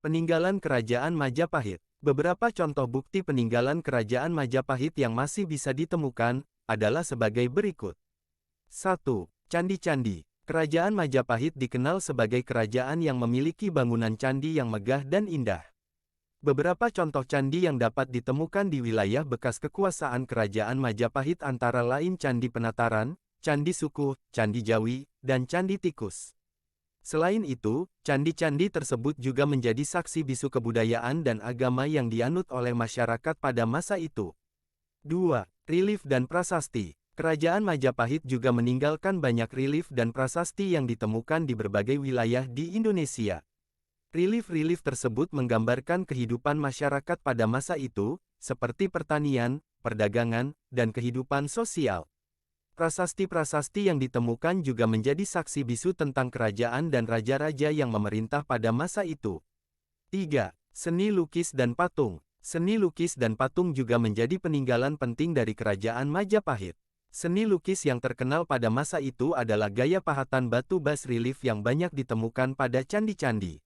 Peninggalan Kerajaan Majapahit. Beberapa contoh bukti peninggalan Kerajaan Majapahit yang masih bisa ditemukan adalah sebagai berikut. 1. Candi-candi. Kerajaan Majapahit dikenal sebagai kerajaan yang memiliki bangunan candi yang megah dan indah. Beberapa contoh candi yang dapat ditemukan di wilayah bekas kekuasaan Kerajaan Majapahit antara lain Candi Penataran, Candi Sukuh, Candi Jawi, dan Candi Tikus. Selain itu, candi-candi tersebut juga menjadi saksi bisu kebudayaan dan agama yang dianut oleh masyarakat pada masa itu. 2. Relief dan prasasti. Kerajaan Majapahit juga meninggalkan banyak relief dan prasasti yang ditemukan di berbagai wilayah di Indonesia. Relief-relief tersebut menggambarkan kehidupan masyarakat pada masa itu, seperti pertanian, perdagangan, dan kehidupan sosial. Prasasti-prasasti yang ditemukan juga menjadi saksi bisu tentang kerajaan dan raja-raja yang memerintah pada masa itu. 3. Seni lukis dan patung. Seni lukis dan patung juga menjadi peninggalan penting dari Kerajaan Majapahit. Seni lukis yang terkenal pada masa itu adalah gaya pahatan batu bas relief yang banyak ditemukan pada candi-candi.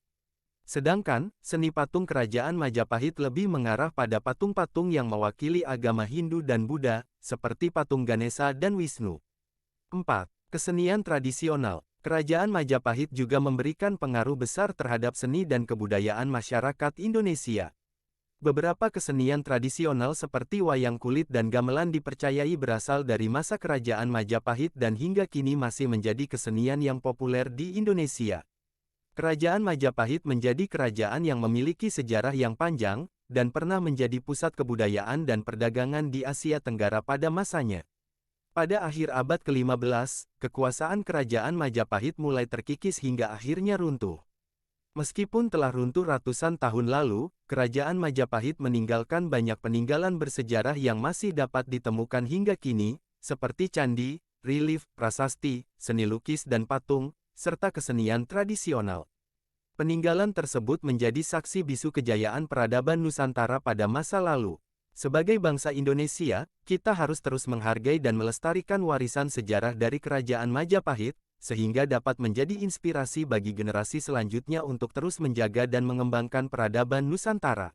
Sedangkan, seni patung Kerajaan Majapahit lebih mengarah pada patung-patung yang mewakili agama Hindu dan Buddha, seperti patung Ganesha dan Wisnu. 4. Kesenian tradisional. Kerajaan Majapahit juga memberikan pengaruh besar terhadap seni dan kebudayaan masyarakat Indonesia. Beberapa kesenian tradisional seperti wayang kulit dan gamelan dipercayai berasal dari masa Kerajaan Majapahit dan hingga kini masih menjadi kesenian yang populer di Indonesia. Kerajaan Majapahit menjadi kerajaan yang memiliki sejarah yang panjang, dan pernah menjadi pusat kebudayaan dan perdagangan di Asia Tenggara pada masanya. Pada akhir abad ke-15, kekuasaan Kerajaan Majapahit mulai terkikis hingga akhirnya runtuh. Meskipun telah runtuh ratusan tahun lalu, Kerajaan Majapahit meninggalkan banyak peninggalan bersejarah yang masih dapat ditemukan hingga kini, seperti candi, relief, prasasti, seni lukis dan patung, serta kesenian tradisional. Peninggalan tersebut menjadi saksi bisu kejayaan peradaban Nusantara pada masa lalu. Sebagai bangsa Indonesia, kita harus terus menghargai dan melestarikan warisan sejarah dari Kerajaan Majapahit, sehingga dapat menjadi inspirasi bagi generasi selanjutnya untuk terus menjaga dan mengembangkan peradaban Nusantara.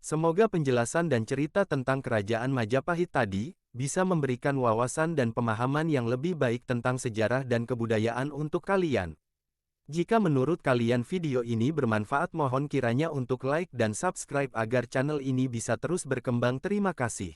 Semoga penjelasan dan cerita tentang Kerajaan Majapahit tadi bisa memberikan wawasan dan pemahaman yang lebih baik tentang sejarah dan kebudayaan untuk kalian. Jika menurut kalian video ini bermanfaat, mohon kiranya untuk like dan subscribe agar channel ini bisa terus berkembang. Terima kasih.